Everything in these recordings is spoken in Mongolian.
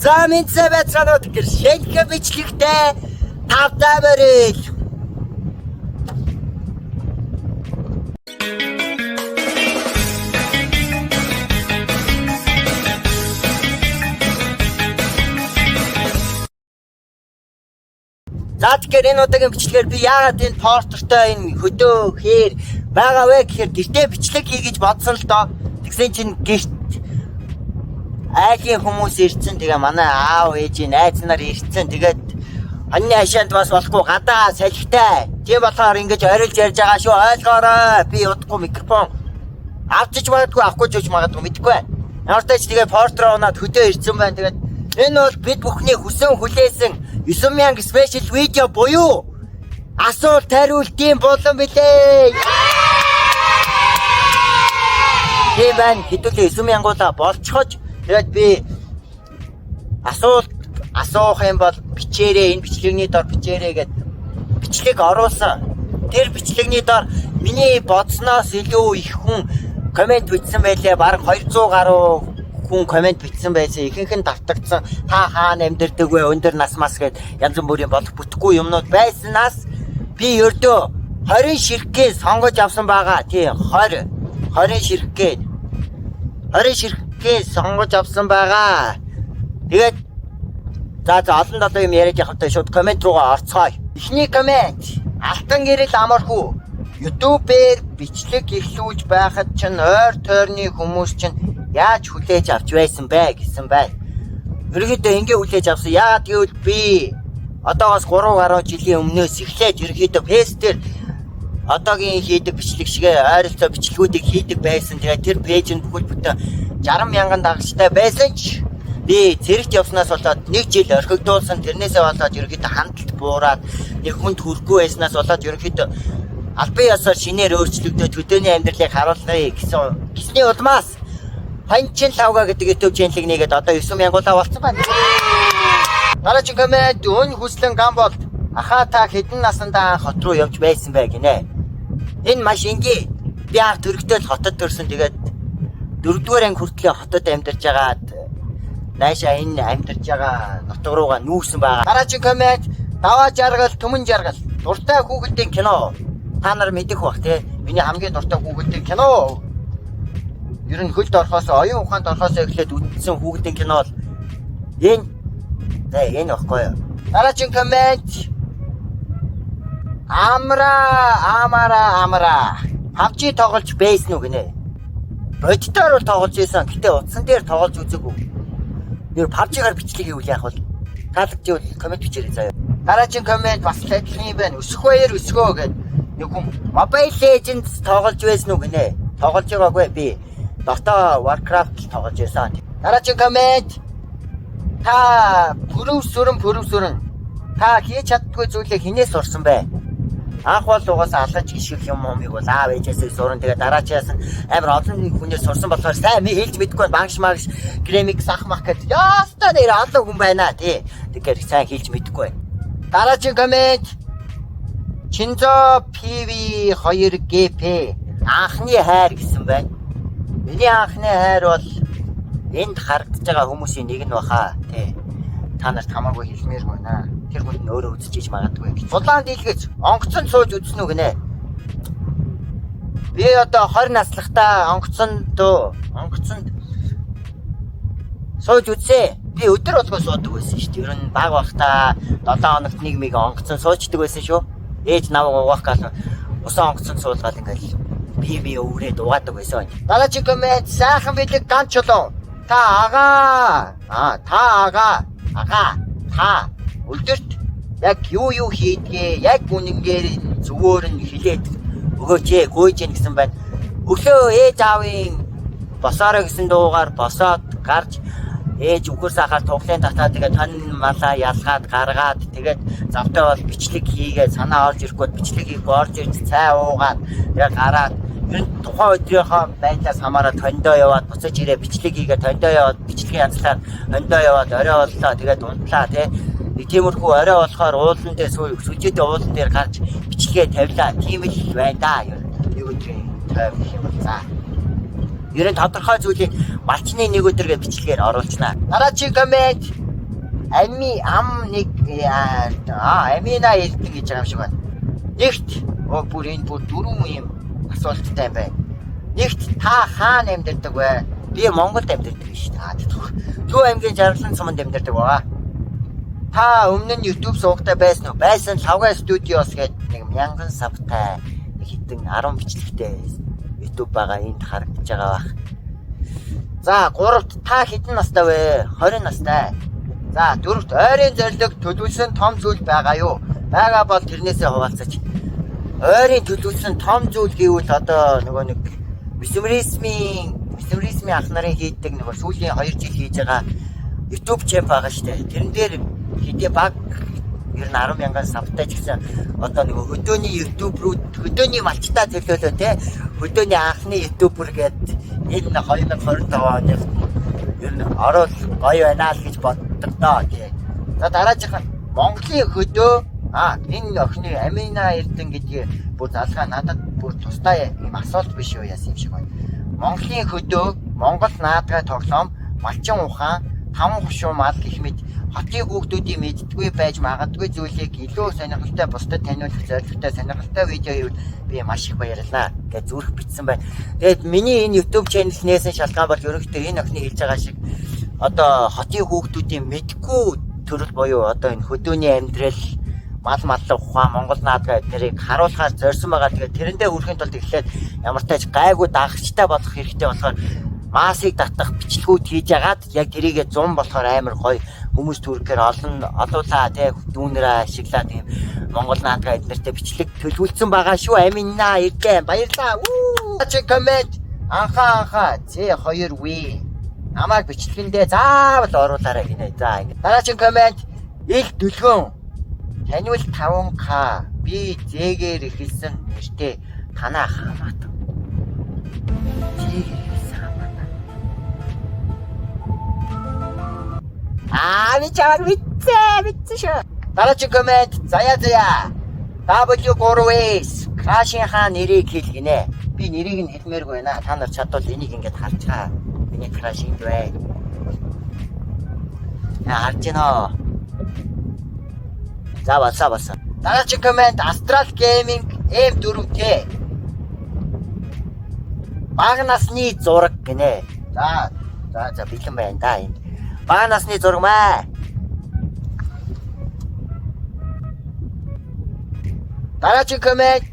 За минь байцгаанууд гэр шилхэ бичлэгтэй тавтай барил. За тэгэхээр энэ удаагийн бичлэгээр би яагаад энэ портертой энэ хөдөө хээр байгаа вэ гэхээр гэртээ бичлэг хий гэж бодсон л доо. Тэгсэн чинь гэрт айлын хүмүүс ирсэн. Тэгээ манай аав ээж найз нар ирсэн. Тэгээд хоньны хашаанд бас болохгүй гадаа салхитай. Тийм болохоор ингэж орилж ярьж байгаа шүү. Ойлгоорой. Би удахгүй микрофон авчиж магадгүй авахгүй ч магадгүй мэдэхгүй байна. Ямартай ч тэгээ портер унаад хөдөө ирсэн байна. Тэгээд энэ бол бид бүхний хүсэн хүлээсэн 9000 спешиал видео буюу асуулт хариултын болон билээ. Тийм байна. Хэдүүлээ 9000-уудаа болцохож тэгээд би асуулт асуух юм бол бичээрэй, энэ бичлэгний дор бичээрэй гэд бичлэг оруулсан. Тэр бичлэгний дор миний бодсноос илүү их хүн комент бичсэн байлээ. Бараг 200 гаруй хүн комент бичсэн байсан. Ихэнх нь давтагдсан. Та хаана амьдардаг вэ? Өндөр нас мас гэд янз бүрийн болох бүтэхгүй юмнууд байснаас би ердөө 20 ширхгээ сонгож авсан байгаа. Тийм 20 ширхгээ сонгож авсан байгаа. Тэгээд за олон долоо юм яриад явахдаа шууд комент руугаа орцгоё. Эхний комент: Алтан гэрэл амархуу. YouTube-ээр бичлэг эхлүүлж байхад чинь ойр тойрны хүмүүс чинь яаж хүлээж авч байсан бэ гэсэн байна. Ерөнхийдөө ингэ хүлээж авсан. Яагаад гэвэл би одоогоос 3 гаруй жилийн өмнөөс эхлээд ерөнхийдөө пэйж дээр одоогийн хийдэг бичлэг шигээ ойролцоо бичлэгүүдийг хийдэг байсан. Тэгээд тэр пэйжэнд бүхэл бүтэн 60,000 дагагчтай байсан ч би зэрэгт явснаас болоод 1 жил орхигдуулсан. Тэрнээсээ болоод ерөнхийдөө хандлт буураад нэг хүнд хүрэхгүй байснаас болоод ерөнхийдөө албан ёсоор шинээр өөрчлөгдөж хөдөөний амьдралыг харуулъя гэсний улмаас Панчин лавга гэдэг YouTube channel-ыг нэгээд одоо 9000-уудаа болцсон байна. Дараагийн комент: өн хүслэн гам бол ахаа та хэдэн наснда хот руу явж байсан бэ гинэ. Энэ маш энгийн. Би анх төрөгтэй хотод төрсөн. Тэгээд 4-р анги хүртэл хотод амьдарч байгаад наашаа энэ амьдарч байгаа нутаг руугаа нүүсэн байгаа. Дараагийн комент: даваа жаргал, түмэн жаргал. Дуртай хүүхдийн кино. Та нар мэдэх бах тий. Миний хамгийн дуртай хүүхдийн кино. Ер нь хөлд орхоос, оюун ухаанд орхоос эхлээд үзсэн хүүхдийн кино бол энэ баггүй юу. Дараагийн комент: Амара. PUBG тоглож байсан уу гинэ. Бодитоор бол тоглож байсан. Гэтэ утсан дээр тоглож үзээгүй. Ер PUBG-гаар бичлэг хийвэл яах вэ? Таалагдчихвал комент бичээрэй заяа. Дараагийн комент бас адилхан юм байна. Өсгөө гэд нэг хүн Mobile Legends тоглож байсан уу гинэ. Тоглож байгаагүй би. Dota Warcraft тоглож байсан. Дараагийн комент: та пүрэв сүрэн. Та хийж чаддгүй зүйлээ хинээс сурсан бэ? Анх бол угаасаа алгаж гişгэх юмыг бол аав ээжээсээ сурсан. Тэгээ дараачаас нь амар олон хүнээс сурсан болохоор сайн хэлж мэдэхгүй багш гремик сахмах гэдэг. Яастаа нэр олон хүн байна тий. Тэгэхээр сайн хэлж мэдэхгүй. Дараагийн комент: Чинзо PV2GP анхны хайр гэсэн байна. Миний анхны хайр бол энд харагдаж байгаа хүмүүсийн нэг нь баха тий. Та нарт хамаагүй хэлмээр байна. Тэр хүн нь өөрөө үзчихэж магадгүй. Сулаан дийлгэж онгоцонд сууж үзсэн үү гинэ. Би одоо 20 наслахтаа онгоцонд сууж үзье. Би өдөр болгоо суудаг байсан шүү дээ. Ер нь баг бахта 7 хоногт 1 мэг онгоцонд суучдаг байсан шүү. Ээж намайг угаах гал усан онгоцонд суулгаад ингээл би өврээд угаадаг байсан. Дараагийн комент: сайхан бидэг ганц чулуу. Та өдөрт яг юу хийдгээ, яг үнэнгээр зүгээр нь хэлээд өгөөч гүйж гэн гэсэн байна. Өглөө ээж аавын босоорой гэсэн дуугаар босоод гарч ээж үхэр сахаар туглын татаа тэгээд тань малаа ялгаад гаргаад тэгээд завтай бол бичлэг хийгээд санаа орж ирэхгүй бичлэг хийх орж ирж цай уугаад тэгээд гараад ер нь тухайн өдрийнхөө байдлаас хамаараа тондоо яваад буцаж ирээ бичлэг хийгээд тондоо яваад бичлэгийн янзлаар тондоо яваад орой боллоо тэгээд унтлаа тий. Тиймэрхүү орой болохоор уулан дээр сүжидээ уулан дээр гарч бичлэгээ тавилаа. Тийм л байна да. Нэг өдрийн тавих юм за. Ер нь тодорхой зүйлийг малчны нэг өдрөөр бичлэгээр оруулчихна. Дараагийн комент: Ами ам нэг амина хэлдэг гэж байгаа юм шиг байна. Нэгт бүр энэ бүр дөрвөн юм асуулттай юм байна. Нэгт та хаана амьдардаг вэ? Би Монголд амьдардаг шүү дээ. Төв аймгийн Жаргалан суманд амьдардаг байгаа. Та өмнө нь YouTube суугтай байсан уу? Байсан Лавга студиос гэдэг нэг мянган сабтай хитэн 10 бичлэгтэй YouTube байгаа энд харагдаж байгаа бах. За 3-т та хэдэн настай вэ? 20 настай. За 4-т ойрын зорилго төлөвлөсөн том зүйл байгаа юу? Бага бол тэрнээсээ хуваалцаж. Ойрын төлөвлөсөн том зүйл гэвэл одоо нөгөө нэг Месмеризмийн ах нарын хийдэг нөгөө сүүлийн 2 жил хийж байгаа YouTube channel байгаа шүү дээ. Тэрэн дээр хэдий баг ер нь 10 мянган сабтай ч гэсэн одоо нөгөө хөдөөний YouTube руу хөдөөний малчтаа төлөөлөө те хөдөөний анхны YouTuber гэдэг энэ 2025 оны ер нь орол гоё байна л гэж боддог доо тий. За дараачих нь Монголын хөдөө энэ охины Амина Эрдэнэ гэдгийг бүр залгаа надад бүр тустай юм асуулт биш юу яасан юм шиг байна. Монголын хөдөө, Монгол наадгай тоглоом, малчин ухаан, таван хушуу мал гэх мэт хотын хүүхдүүдийн мэддэггүй байж магадгүй зүйлийг илүү сонирхолтой бусдад таниулах зорилготой сонирхолтой видео хийвэл би маш их баярлалаа гэж зүрх бичсэн байна. Тэгээд миний энэ YouTube channel-нээс шалтгаан бол ерөнхийдөө энэ охины хэлж байгаа шиг одоо хотын хүүхдүүдийн мэдгүй төрөл буюу одоо энэ хөдөөний амьдрал маллах ухаан Монгол наадгай эднэрийг харуулахаар зорьсон байгаа. Тэгээд тэрэндээ хүрэхин тулд эхлээд ямар тач гайгүй дагагчтай болох хэрэгтэй болохоор масыг татах бичлэгүүд хийж ягаад яг тэрийгэ 100 болохоор амар гоё хүмүүс түргээр олуулаа тий дүүнэрээ ашиглаа тийм Монгол наадгай эднэртэй бичлэг төлөвлөсөн байгаа шүү. Амина ирдэ баярлаа. Чи коммент анхаа C2V намайг бичлэгэндээ заавал оруулаарай гинэ. За ингэ. Дараагийн коммент ил дүлгөн таниул 5K би зээгээр ихэлсэн нэртэй танаа хамаатан. Би чамайг мэдсэн шүү. Дараагийн коммент заяа. W3S Крашин хаан нэрийг хэл гинэ. Би нэрийг нь хэлмээргүй байна. Та нар чадвал энийг ингэж харж байгаа. Миний Крашин бай. Харж гинэ. За баса. Дараагийн коммент Astral Gaming M4T. Бага насны зураг гинэ. За бэлэн байна да энд. Бага насны зураг маа. Дараагийн коммент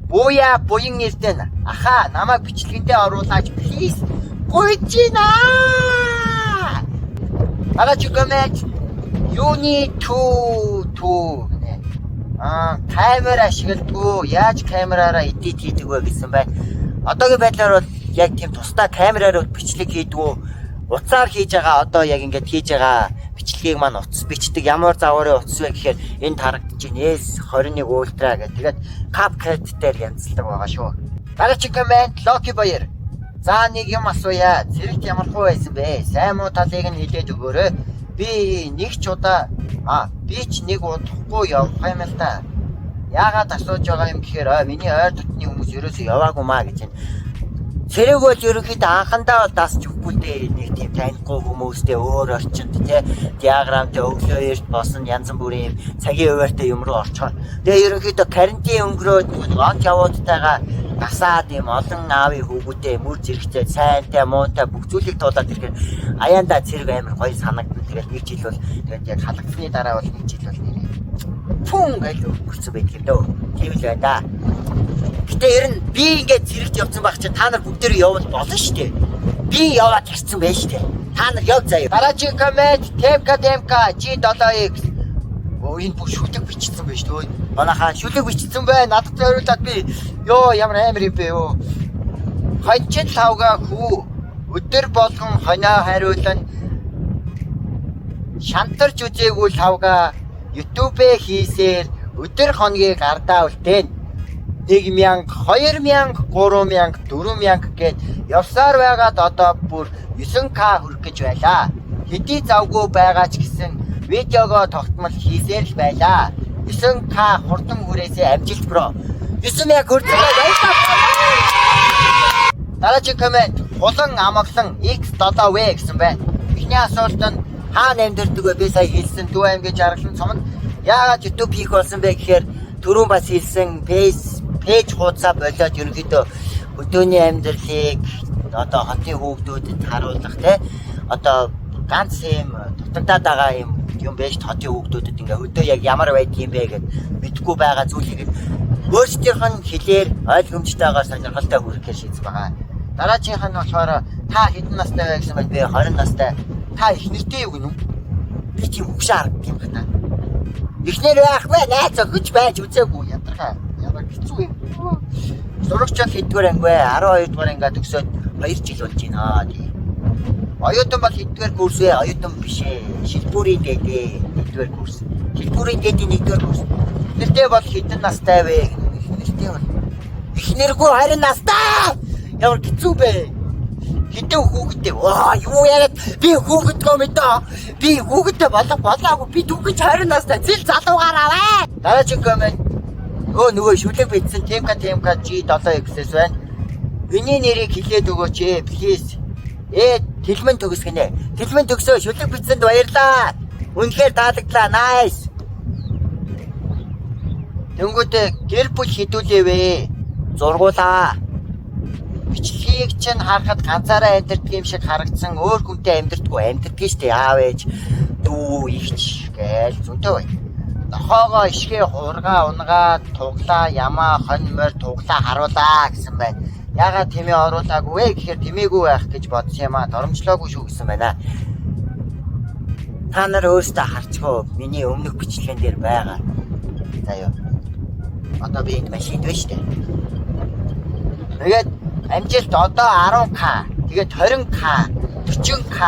буян Эрдэнэ. Аха намайг бичлэгэндээ оруулаач please. Гүйжина. Дараагийн коммент юуны түү гэнэ. Камера ашигладгүй. Яаж камераараа эдит хийдэг вэ гэсэн байна. Одоогийн байдлаар бол яг тийм тусдаа камераар бичлэг хийдгүү. Утсаар хийж байгаа одоо яг ингэж хийж байгаа бичлэгийг маань утас бичдэг. Ямар заварын утас вэ гэхээр энд харагдаж байна. S21 Ultra гэх. Тэгээд CapCut дээр янзлдаг байгаа шүү. Дараагийн коммент Loki Баяр. За нэг юм асууя. Зэрэгт ямар хуу байсан бэ? Сайн муу талыг нь хэлээд өгөөрэй. Би нэг ч удаа би ч нэг удахгүй явах юм л та. Яагаад асууж байгаа юм гэхээр миний ойр дотны хүмүүс ерөөсөө яваагүй маа гэж байна. Цэрэг бол ерөнхийдөө анхандаа бол дасч өгөхгүй дээ. Нэг тийм танихгүй хүмүүстэй өөр орчинд тий диаграмтай өглөө эрт босон янз бүрийн цагийн хуваартай юм руу орчоор. Тэгээ ерөнхийдөө карантин өнгөрөөд онц явуудтайгаа насаад юм олон аавын хүүгүүдээ мөр зэрэгтэй сайнтай муутай бүх зүйлийг туулаад ирэхээр аяанда цэрэг амар гоё санагдсан. Тэгээд нэг жил бол тэгээд яг халагдсны дараа бол нэг жил бол нэрээ фүн гэж өгсөн байдаг юм дөө. Тийм л байна да. Гэтэ ер нь би ингээд зэрэгт явсан байх чинь та нар бүгдээр явбал болно шүү дээ. Би яваад ирсэн байж тээ. Та нар яв заяа. Дараагийн коммент TMK G7X. Энэ бүх шүлэг бичсэн байж төө. Манайхаа шүлэг бичсэн бай. Надад зориулаад би ямар амар юм бэ ёо. Хончин лавга хүү. Өдөр болгон хоноо хариулна. Шантарч үзээгүй лавга YouTube-ээ хийсээр өдөр хоногийг ардаа үлдээн. 1000, 2000, 3000, 4000 гээд явсаар байгаад одоо бүр 9K хүрэх гэж байлаа. Хэдий завгүй байгаа ч гэсэн видеого тогтмол хийсээр л байлаа. 9K хурдан хүрээсээ амжилт бро. 9000 хүрсэн байлаа. Дараагийн коммент хулан амглан X7V гэсэн байна. Эхний асуулт нь Хаана амьдардаг вэ? Би сая хэлсэн Дүү аймгийн Жаргалан цомонд яагаад YouTube хийх болсон бэ гэхээр түрүүн бас хэлсэн пэйж хуудасаа болоод ерөнхийдөө өдөөний амьдралыг одоо хотын хүүхдүүдэд харуулах те одоо ганц юм дутагдаад байгаа юм байж хотын хүүхдүүдэд ингээ өдөө яг ямар байдгийг бэ гэд мэдгүй байгаа зүйлийг өөрсдийнх нь хэлээр ойлгомжтойгоор сонирхолтой хүргэх шийдсэн байгаа. Дараачих нь болохоор та хэдэн настай вэ гэсэн бол би 20 настай. Та их нэртэй юу гэнэ? Би тийм хөшөө харагддаг юм байна. Ихнэр байх вэ? Найз өгч байж үзээгүй ядаргаа. Ямар хэцүү юм. Сурагч хэдгээр анги вэ? 12 дугаар ангиад төгсөөд 2 жил болж байна. Оюутан бол хэдгээр курс вэ? Оюутан биш ээ. Шилбүрийн дэдээ 1-р курс. Шилбүрийн дэдийн 1-р курс. Нэртэй бол хэдэн настай вэ? Нэртэй бол ихнэргүй 20 настай. Ямар хэцүү бэ? Хэдэн хүүхэдтэй? Ваа, юу яриад би хүүхэдгөө мэдээ. Би хүүхэдтэй болоогүй. Би түүхэж 20 настай зэл залуугаар аваа. Дараагийн комент. Нөгөө шүлэг бичсэн TMK G7X байна. Миний нэрийг хэлээд өгөөч ээ, please. Тэлмэн төгсгөнэ. Тэлмэн төгсөө шүлэг бичсэнд баярлаа. Үнэхээр таалагдлаа. Nice. Тэнгүүтээ гэр бүл хідүүлээвэ. Зургуулаа. Бичлэгийг чинь харахад ганцаараа амьдэрдэг юм шиг харагдсан. Өөр хүнтэй амьдэрдэггүй штэ. Аав ээж, дүү, ихч гээл зөнтэй бай. Нохоогоо ишгээ хургаа унгаад туглаа, ямаа, хон морь туглаа харуулаа гэсэн байна. Ягаад тэмээ оруулаагүй вэ гэхээр тэмээгүй байх гэж бодсон юм аа. Доромжлоогүй шүү гэсэн байна. Та нар өөрсдөө харцгаа миний өмнөх бичлэгэн дээр байгаа. За ёо. Одоо би энэ машинд байна штэ. Тэгээд амжилт одоо 10k, тэгээд 20k, 40k,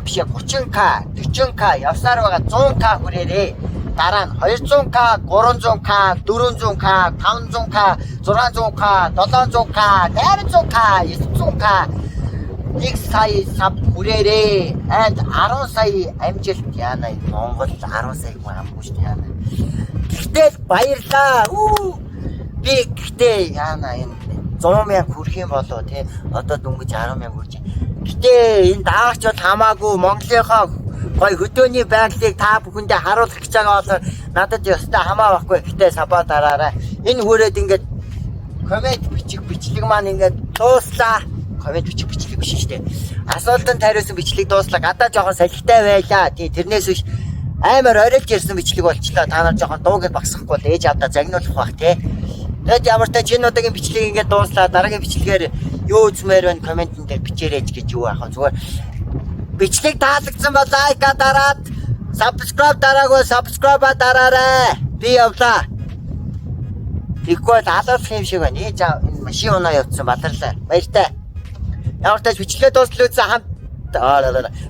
биш 30k, 40k явсаар байгаа 100k хүрээрээ. Дараа нь 200k, 300k, 400k, 500k, 600k, 700k, 800k, 900k 1 сая саб хүрээрээ. And 10 сая амжилт яана Монгол 10 сая хүн амгүй шүү яана. Гэхдээ баярлаа. Би гэхдээ яана энэ 100 мянга хүрэх юм болоо тий. Одоо дөнгөж 10 мянга хүрч. Гэтэ энэ даагч бол хамаагүй Монголынхоо гой хөдөөний байдлыг та бүхэндээ харуулах гэж байгаа бол надад ёстой хамаа байхгүй. Гэтэ сабаа дараарай. Энэ хүрээд ингээд коммент бичлэг маань ингээд дууслаа. Коммент бичлэг биш шүү дээ. Асуултанд хариулсан бичлэг дууслаа. Гадаа жоохон салхитай байлаа. Тэрнээс биш амар орилж ирсэн бичлэг болчлаа. Та нар жоохон дууг багсахгүй бол ээж авдаа загнуулах бах тий. Тэгэд ямар ч тач энэ удаагийн бичлэгийг ингээд дууслаа. Дараагийн бичлэгээр юу үзмээр байна комментэн дээр бичээрэй гэж юу яах вэ? Зүгээр бичлэг таалагдсан бол лайка дараад subscribe дараагүй subscribe дараарай. Би явлаа. Тэгвэл алуулах юм шиг байна. Ээж энэ машин унаа явуулсан бадралаа. Баяртай. Ямар ч тач бичлэгээ дуусгалуулсан хамт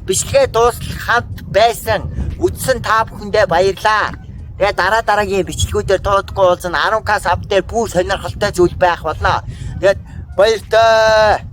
бичлэгээ дуусгах хамт байсан үтсэн та бүхэндээ баярлаа. Тэгээ дараагийн бичлэгүүдээр дуудахгүй болсон 10k саб дээр бүх сонирхолтой зүйл байх болно. Тэгээд баяртай.